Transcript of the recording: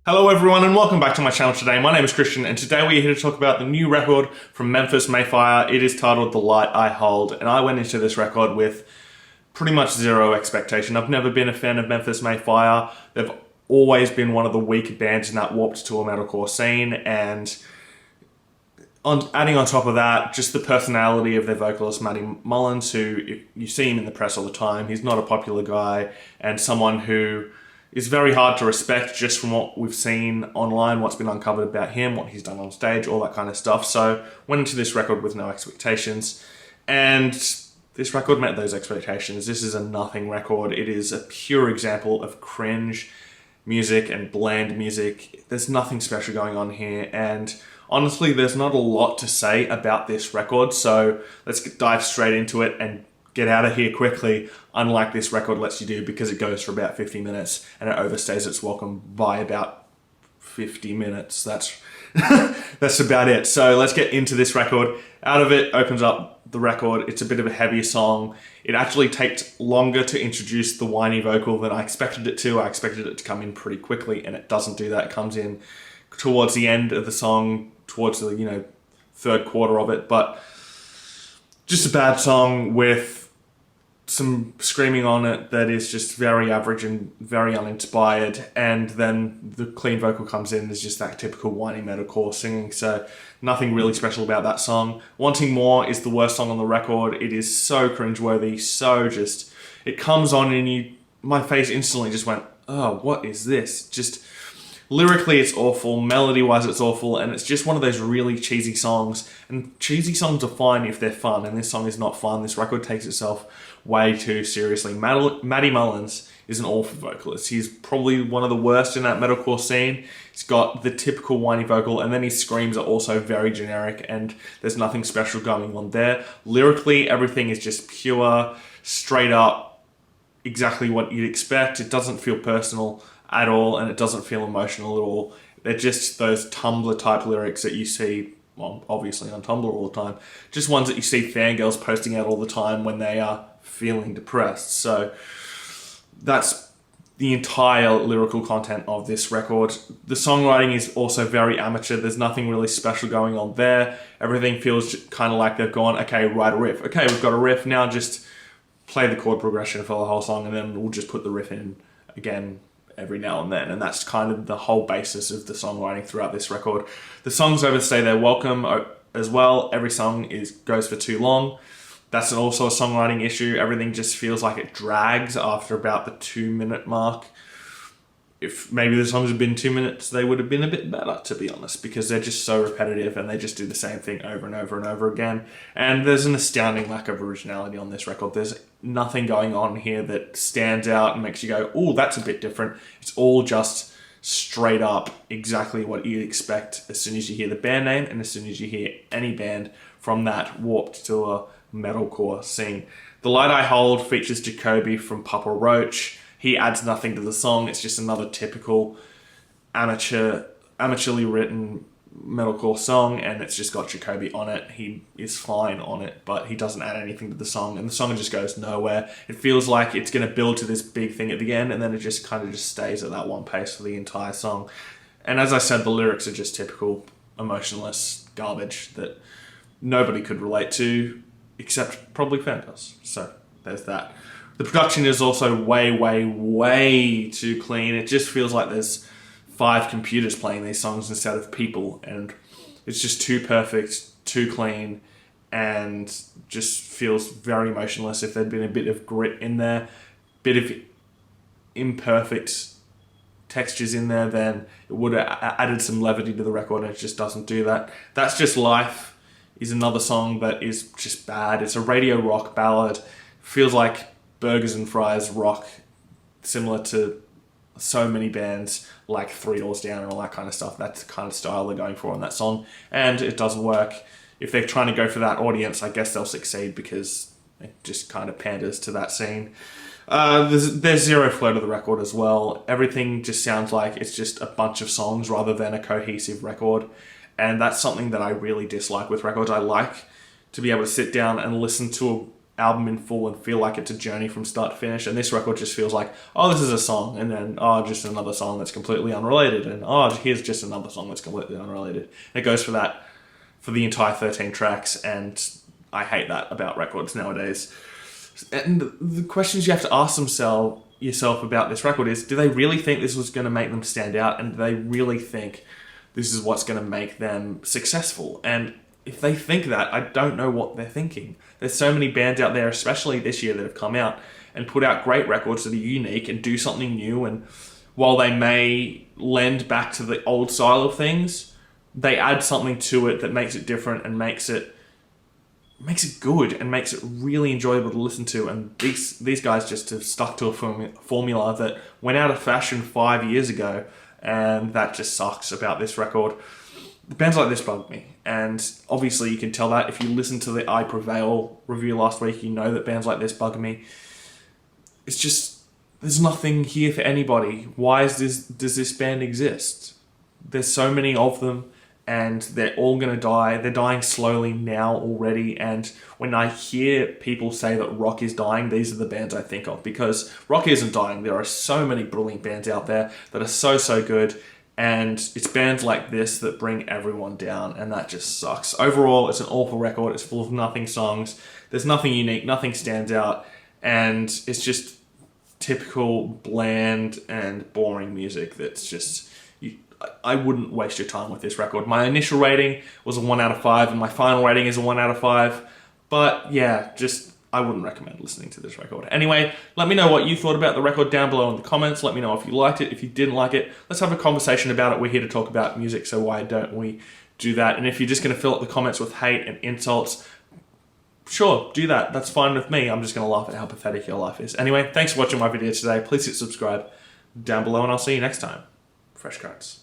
Hello everyone and welcome back to my channel today. My name is Christian and today we're here to talk about the new record from Memphis May Fire. It is titled The Light I Hold, and I went into this record with pretty much zero expectation. I've never been a fan of Memphis May Fire. They've always been one of the weaker bands in that warped tour metalcore scene, and adding on top of that, just the personality of their vocalist, Matty Mullins, who you see him in the press all the time. He's not a popular guy and someone who is very hard to respect just from what we've seen online, what's been uncovered about him, what he's done on stage, all that kind of stuff. So went into this record with no expectations, and this record met those expectations. This is a nothing record. It is a pure example of cringe music and bland music. There's nothing special going on here, and honestly, there's not a lot to say about this record, so let's dive straight into it and get out of here quickly, unlike this record lets you do, because it goes for about 50 minutes and it overstays its welcome by about 50 minutes. That's that's about it. So let's get into this record. Out of it opens up the record. It's a bit of a heavier song. It actually takes longer to introduce the whiny vocal than I expected it to. I expected it to come in pretty quickly, and it doesn't do that. It comes in towards the end of the song, towards the third quarter of it, but just a bad song with some screaming on it that is just very average and very uninspired, and then the clean vocal comes in as just that typical whiny metalcore singing, so nothing really special about that song. Wanting More is the worst song on the record. It is so cringeworthy, so just, it comes on and my face instantly just went, oh, what is this? Just lyrically, it's awful. Melody-wise, it's awful. And it's just one of those really cheesy songs. And cheesy songs are fine if they're fun. And this song is not fun. This record takes itself way too seriously. Matty Mullins is an awful vocalist. He's probably one of the worst in that metalcore scene. He's got the typical whiny vocal, and then his screams are also very generic, and there's nothing special going on there. Lyrically, everything is just pure, straight up, exactly what you'd expect. It doesn't feel personal at all, and it doesn't feel emotional at all. They're just those Tumblr type lyrics that you see, well, obviously on Tumblr all the time, just ones that you see fangirls posting out all the time when they are feeling depressed. So that's the entire lyrical content of this record. The songwriting is also very amateur. There's nothing really special going on there. Everything feels kind of like they've gone, okay, write a riff. Okay, we've got a riff, now just play the chord progression for the whole song, and then we'll just put the riff in again every now and then. And that's kind of the whole basis of the songwriting throughout this record. The songs overstay their welcome as well. Every song goes for too long. That's also a songwriting issue. Everything just feels like it drags after about the 2-minute mark. If maybe the songs had been 2 minutes, they would have been a bit better, to be honest, because they're just so repetitive and they just do the same thing over and over and over again. And there's an astounding lack of originality on this record. There's nothing going on here that stands out and makes you go, oh, that's a bit different. It's all just straight up exactly what you'd expect as soon as you hear the band name and as soon as you hear any band from that warped to a metalcore scene. The Light I Hold features Jacoby from Papa Roach. He adds nothing to the song. It's just another typical amateurly written metalcore song, and it's just got Jacoby on it. He is fine on it, but he doesn't add anything to the song, and the song just goes nowhere. It feels like it's going to build to this big thing at the end, and then it just kind of just stays at that one pace for the entire song. And as I said, the lyrics are just typical emotionless garbage that nobody could relate to, except probably Fantas. So there's that. The production is also way, way, way too clean. It just feels like there's 5 computers playing these songs instead of people, and it's just too perfect, too clean, and just feels very emotionless. If there'd been a bit of grit in there, bit of imperfect textures in there, then it would have added some levity to the record, and it just doesn't do that. That's Just Life is another song that is just bad. It's a radio rock ballad. Feels like Burgers and Fries rock, similar to so many bands like 3 Doors Down and all that kind of stuff. That's the kind of style they're going for on that song, and it doesn't work. If they're trying to go for that audience, I guess they'll succeed because it just kind of panders to that scene. There's zero flow to the record as well. Everything just sounds like it's just a bunch of songs rather than a cohesive record. And that's something that I really dislike with records. I like to be able to sit down and listen to album in full and feel like it's a journey from start to finish. And this record just feels like, oh, this is a song, and then, oh, just another song that's completely unrelated, and oh, here's just another song that's completely unrelated. And it goes for that for the entire 13 tracks, and I hate that about records nowadays. And the questions you have to ask yourself about this record is, do they really think this was going to make them stand out, and do they really think this is what's going to make them successful? And if they think that, I don't know what they're thinking. There's so many bands out there, especially this year, that have come out and put out great records that are unique and do something new, and while they may lend back to the old style of things, they add something to it that makes it different and makes it good and makes it really enjoyable to listen to. And these guys just have stuck to a formula that went out of fashion 5 years ago, and that just sucks about this record. Bands like this bug me, and obviously you can tell that if you listen to the I Prevail review last week. You know that bands like this bug me. It's just, there's nothing here for anybody. Why does this band exist? There's so many of them, and they're all going to die. They're dying slowly now already, and when I hear people say that rock is dying, these are the bands I think of, because rock isn't dying. There are so many brilliant bands out there that are so good, and it's bands like this that bring everyone down, and that just sucks. Overall, it's an awful record. It's full of nothing songs. There's nothing unique. Nothing stands out, and it's just typical bland and boring music that's just... I wouldn't waste your time with this record. My initial rating was a 1 out of 5, and my final rating is a 1 out of 5. But yeah, I wouldn't recommend listening to this record. Anyway, let me know what you thought about the record down below in the comments. Let me know if you liked it, if you didn't like it. Let's have a conversation about it. We're here to talk about music, so why don't we do that? And if you're just going to fill up the comments with hate and insults, sure, do that. That's fine with me. I'm just going to laugh at how pathetic your life is. Anyway, thanks for watching my video today. Please hit subscribe down below, and I'll see you next time. Fresh cuts.